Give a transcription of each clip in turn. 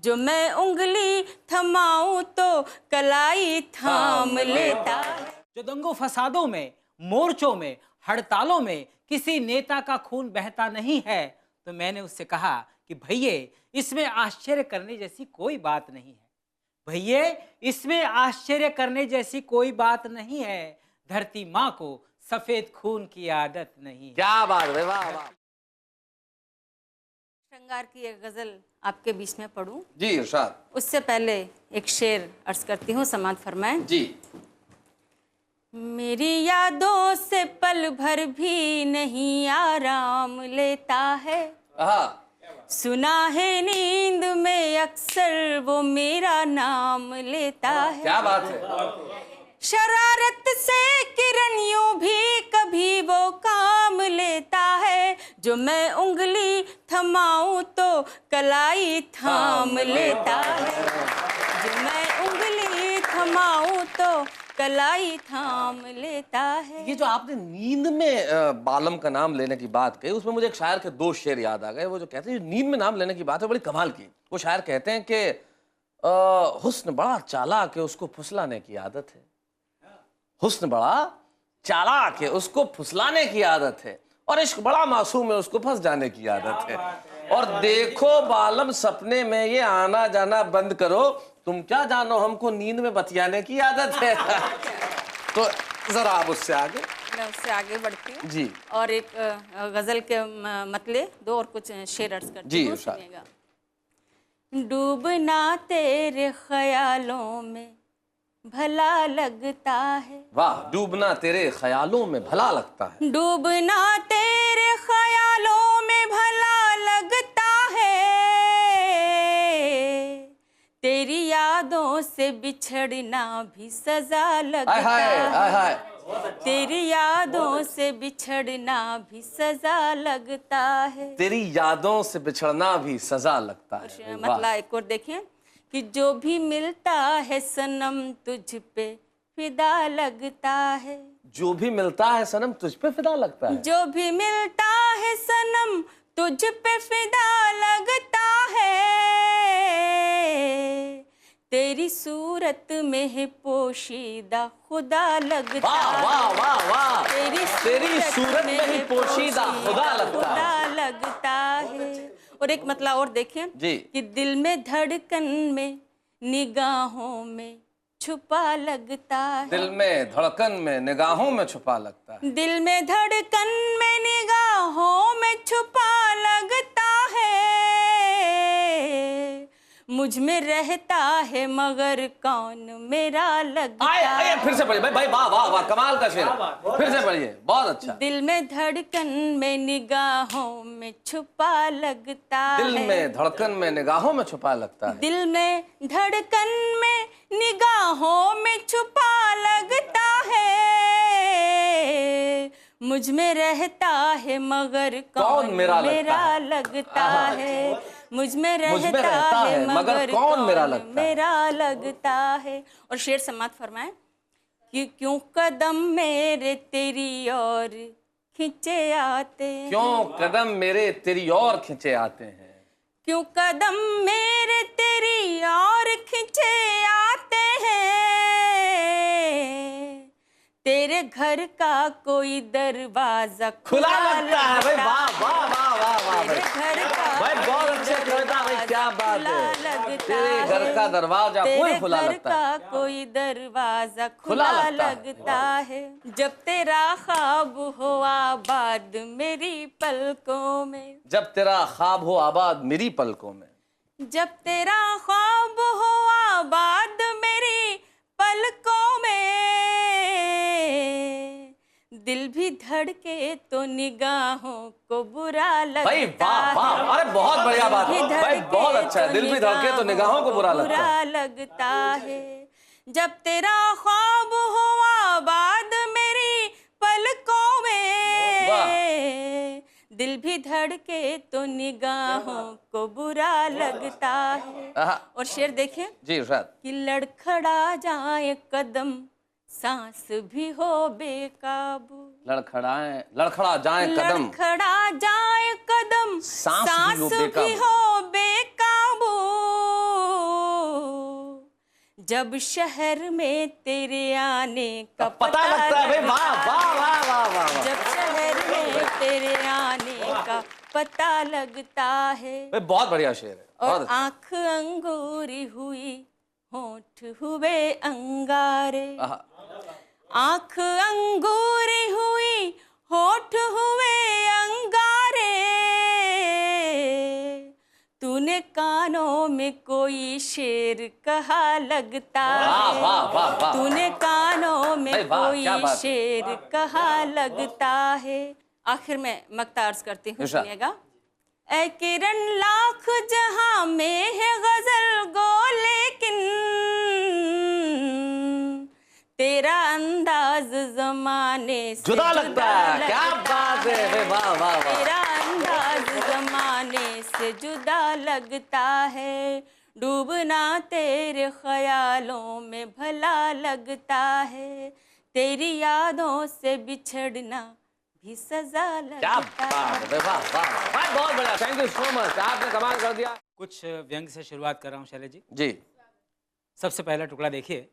जो मैं उंगली थमाऊं तो कलाई थाम लेता है। जो दंगों फसादों में, मोर्चों में, हड़तालों में किसी नेता का खून बहता नहीं है, तो मैंने उससे कहा कि भैये इसमें आश्चर्य करने जैसी कोई बात नहीं है। भैये इसमें आश्चर्य करने जैसी कोई बात नहीं है। धरती माँ को सफेद खून की आदत नहीं है। क्या बात है, वाह वाह। श्रृंगार की एक गजल आपके बीच में पढ़ूं? जी इरशाद। उससे पहले एक शेर अर्ज करती हूँ, समाअत फरमाएं। जी। मेरी यादों से पल भर भी नहीं आराम लेता है, सुना है नींद में अक्सर वो मेरा नाम लेता है। क्या बात है। शरारत से किरण यूं भी कभी वो काम लेता है, जो मैं उंगली थमाऊं तो कलाई थाम लेता है, जो मैं उंगली थमाऊं तो कलाई थाम लेता है। ये जो आपने नींद में बालम का नाम लेने की बात कही, उसमें मुझे एक शायर के दो शेर याद आ गए। वो जो कहते हैं नींद में नाम लेने की बात है बड़ी कमाल की। वो शायर कहते हैं कि हुस्न बड़ा चालाक है उसको फुसलाने की आदत है, हुस्न बड़ा चालाक है उसको फुसलाने की आदत है, और इश्क बड़ा मासूम है उसको फंस जाने की आदत है। और देखो बालम सपने में ये आना जाना बंद करो, तुम क्या जानो हमको नींद में बतियाने की आदत है। तो जरा आप उससे आगे। मैं उससे आगे बढ़ती हूँ जी। और एक गजल के मतले दो और कुछ शेर अर्ज करती हूँ, सुनिएगा। डूबना तेरे ख्यालों में भला लगता है। वाह, डूबना तेरे ख्यालों में भला लगता है। डूबना तेरे ख्यालों में भला लगता है, तेरी यादों से बिछड़ना भी सजा लगता है, तेरी यादों से बिछड़ना भी सजा लगता है, तेरी यादों से बिछड़ना भी सजा लगता है। मतलब एक और देखें कि जो भी मिलता है सनम तुझ पे फिदा लगता है, जो भी मिलता है सनम तुझ पे फिदा लगता है, जो भी मिलता है सनम तुझ पे फिदा लगता है, तेरी सूरत में है पोशीदा खुदा लगता है। वाह वाह वाह। तेरी सूरत में ही पोशीदा खुदा लगता है। और एक मतलब और देखें जी। कि दिल में धड़कन में निगाहों में छुपा लगता है, दिल में धड़कन में निगाहों में छुपा लगता है, दिल में धड़कन में निगाहों में छुपा लगता है, मुझ में रहता है मगर कौन मेरा लगता है। फिर से पढ़िए भाई, वाह वाह वाह, कमाल का शेर, फिर से पढ़िए, बहुत अच्छा। दिल में धड़कन में निगाहों में छुपा लगता है, दिल में धड़कन में निगाहों में छुपा लगता है, दिल में धड़कन में निगाहों में छुपा लगता है, मुझ में रहता है मगर कौन मेरा लगता है, मुझ में रहता है मगर कौन मेरा लगता है। और शेर समाअत फरमाएं कि क्यों कदम मेरे तेरी ओर खींचे आते हैं, क्यों कदम मेरे तेरी ओर खींचे आते हैं, क्यों कदम मेरे तेरी ओर खींचे आते हैं, तेरे घर का कोई दरवाजा खुला लगता है। भाई वाह वाह वाह वाह वाह तेरे घर का भाई, बहुत अच्छे कविता भाई, क्या बात है। तेरे घर का दरवाजा कोई खुला लगता है, कोई दरवाजा खुला लगता है, जब तेरा ख्वाब हो आबाद मेरी पलकों में, जब तेरा ख्वाब हो आबाद मेरी पलकों में, जब तेरा ख्वाब हो आबाद मेरी पलकों में, दिल भी धड़के तो निगाहों को बुरा लगता भाई वाह वाह, अरे बहुत बढ़िया बात है भाई, बहुत अच्छा। दिल भी धड़के तो निगाहों को बुरा लगता है, जब तेरा ख्वाब हो आबाद मेरी पलकों में, दिल भी धड़के तो निगाहों को बुरा लगता है। और शेर देखें जी इरशाद। कि लड़खड़ा जाए कदम सांस भी हो बेकाबू, लड़खड़ा जाए कदम, सांस भी हो बेकाबू, जब शहर में तेरे आने का पता लगता है भाई, वाह वाह वाह वाह वाह वाह। जब शहर में तेरे आने का पता लगता है, भाई बहुत बढ़िया शेर है, बहुत और अच्छा। आंख अंगूरी हुई, होठ हुए अंगारे। आहा, आंख अंगूरी हुई, होठ हुए अंगारे। तूने कानों में कोई शेर कहा लगता वाह है, वाह वाह वाह। तूने कानों में भाई वाह, क्या कोई बात है। शेर कहा लगता है। आखिर में मक्ता अर्ज करती हूँ, इरशाद। सुनिएगा। ऐ किरण लाख जहां में है गजल गो, लेकिन तेरा अंदाज जमाने से जुदा लगता है, क्या लगता बात है, है। वाह वाह वाह। तेरा अंदाज जमाने से जुदा लगता है, डूबना तेरे ख्यालों में भला लगता है, तेरी यादों से बिछड़ना भी सजा क्या लगता बात है। है, वाह वाह भाई, बहुत बढ़िया, थैंक यू सो मच, आपने कमाल कर दिया। कुछ व्यंग से शुरुआत कर रहा हूँ शैलेश जी। जी सबसे पहला टुकड़ा देखिए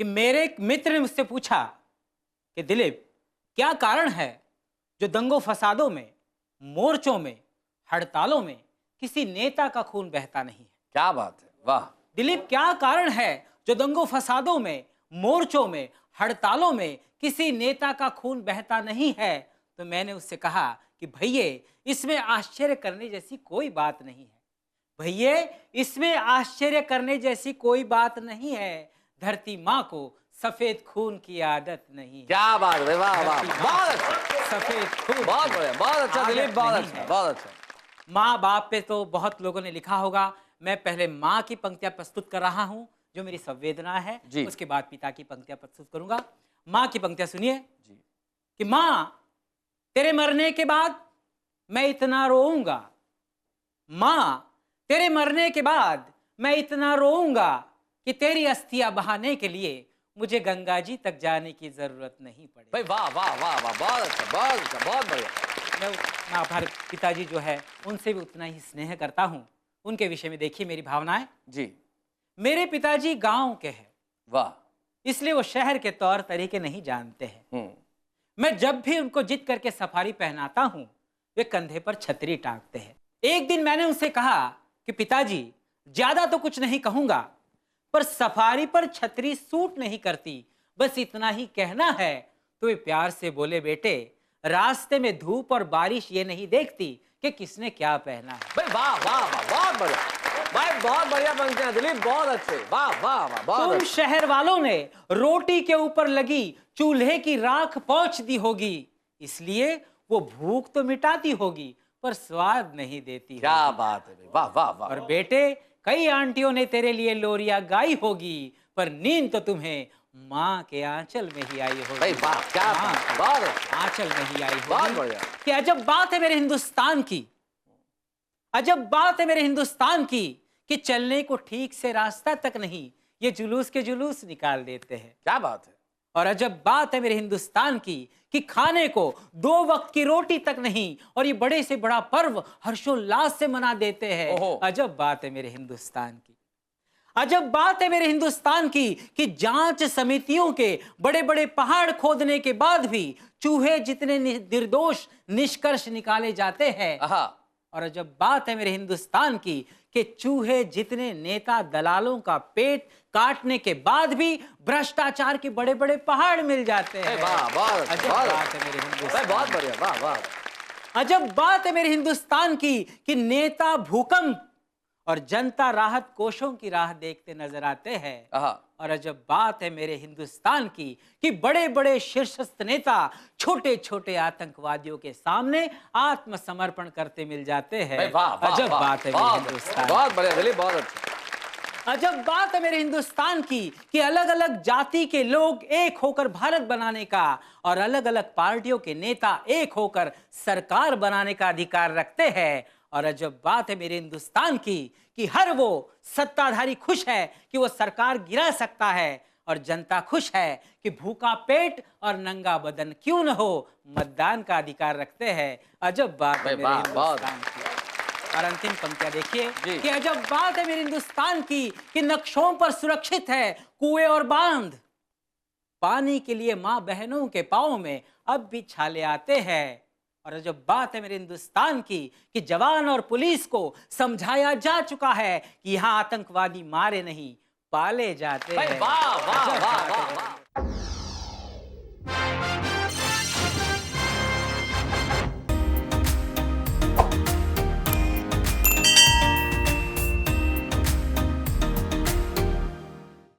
कि मेरे एक मित्र ने मुझसे पूछा कि दिलीप, क्या कारण है जो दंगों फसादों में, मोर्चों में, हड़तालों में किसी नेता का खून बहता नहीं है? क्या बात है, वाह। दिलीप, क्या कारण है जो दंगों फसादों में, मोर्चों में, हड़तालों में किसी नेता का खून बहता नहीं है? तो मैंने उससे कहा कि भैया, इसमें आश्चर्य करने जैसी कोई बात नहीं है। भैया, इसमें आश्चर्य करने जैसी कोई बात नहीं है। धरती माँ को सफेद खून की आदत नहीं है। क्या बात है, वाह वाह, बहुत अच्छा, सफेद खून बहुत बढ़िया, बहुत अच्छा दिलीप, बहुत नहीं अच्छा, है। बहुत अच्छा। माँ बाप पे तो बहुत लोगों ने लिखा होगा। मैं पहले माँ की पंक्तियां प्रस्तुत कर रहा हूँ जो मेरी संवेदना है, जी। उसके बाद पिता की पंक्तियां प्रस्तुत करूंगा। माँ की पंक्तियां सुनिए जी। कि माँ, तेरे मरने के बाद मैं इतना रोऊंगा। माँ, तेरे मरने के बाद मैं इतना रोऊंगा कि तेरी अस्थियां बहाने के लिए मुझे गंगा जी तक जाने की जरूरत नहीं पड़े। भाई वाह वाह वाह वाह, बहुत अच्छा, बहुत अच्छा, बहुत बढ़िया। मैं हमारे पिताजी जो है उनसे भी उतना ही स्नेह करता हूँ। उनके विषय में देखिए मेरी भावनाएं। जी मेरे पिताजी गांव के हैं, वाह। इसलिए वो शहर के तौर तरीके नहीं जानते हैं। मैं जब भी उनको जिद करके सफारी पहनाता हूँ, वे कंधे पर छतरी टांगते हैं। एक दिन मैंने उनसे कहा कि पिताजी, ज्यादा तो कुछ नहीं कहूंगा, पर सफारी पर छतरी सूट नहीं करती, बस इतना ही कहना है। तो वे प्यार से बोले, बेटे, रास्ते में धूप और बारिश ये नहीं देखती कि किसने क्या पहना है। भाई वाह वाह वाह, बहुत बढ़िया भाई, बहुत बढ़िया पंक्तियां दिलीप, बहुत अच्छे, वाह वाह वाह, बहुत तुम अच्छे। शहर वालों ने रोटी के ऊपर लगी चूल्हे की राख पोंछ दी होगी, इसलिए वो भूख तो मिटाती होगी पर स्वाद नहीं देती क्या होगी। बात है, वाह वाह वाह। और बेटे, कई आंटियों ने तेरे लिए लोरिया गाई होगी, पर नींद तो तुम्हें माँ के आंचल में ही आई होगी। भाई वाह, क्या माँ बात, के बहुत अच्छा, आंचल में ही आई बहुत होगी। बढ़िया। कि अजब बात है मेरे हिंदुस्तान की, अजब बात है मेरे हिंदुस्तान की, कि चलने को ठीक से रास्ता तक नहीं, ये जुलूस के जुलूस निकाल देते हैं। क्या बात है। और अजब बात है मेरे हिंदुस्तान की कि खाने को 2 वक्त की रोटी तक नहीं, और ये बड़े से बड़ा पर्व हर्षोल्लास से मना देते हैं। ओहो। अजब बात है मेरे हिंदुस्तान की, अजब बात है मेरे हिंदुस्तान की कि जांच समितियों के बड़े बड़े पहाड़ खोदने के बाद भी चूहे जितने निर्दोष निष्कर्ष निकाले जाते हैं। आहा। और अजब बात है मेरे हिंदुस्तान की कि चूहे जितने नेता दलालों का पेट काटने के बाद भी भ्रष्टाचार के बड़े बड़े पहाड़ मिल जाते हैं। वाह, बहुत अच्छा, अजब बहुत बात है मेरे भाई हिंदुस्तान बहुत की। बढ़िया, वाह वाह। अजब बात है मेरे हिंदुस्तान की कि नेता भूकंप और जनता राहत कोषों की राह देखते नजर आते हैं। आहा। और अजब बात है मेरे हिंदुस्तान की कि बड़े बड़े शीर्षस्थ नेता छोटे छोटे आतंकवादियों के सामने आत्मसमर्पण करते मिल जाते हैं। भाई वाह वाह, अजब वाह, बात है मेरे बहुत हिंदुस्तान बहुत बढ़िया दिलीप, बहुत अच्छा। अजब बात है मेरे हिंदुस्तान की कि अलग अलग जाति के लोग एक होकर भारत बनाने का और अलग अलग पार्टियों के नेता एक होकर सरकार बनाने का अधिकार रखते हैं। और अजब बात है मेरे हिंदुस्तान की कि हर वो सत्ताधारी खुश है कि वो सरकार गिरा सकता है, और जनता खुश है कि भूखा पेट और नंगा बदन क्यों न हो, मतदान का अधिकार रखते हैं। अजब बात है मेरे वाह, बहुत। हिंदुस्तान की। और अंतिम पंक्तियां देखिए जी। कि अजब बात है मेरे हिंदुस्तान की कि नक्शों पर सुरक्षित है कुएं और बांध। पानी के लिए माँ बहनों के पाँव में अब भी छाले आते हैं। और जब बात है मेरे हिंदुस्तान की कि जवान और पुलिस को समझाया जा चुका है कि यहाँ आतंकवादी मारे नहीं पाले जाते हैं। वाह वाह वाह वाह वाह।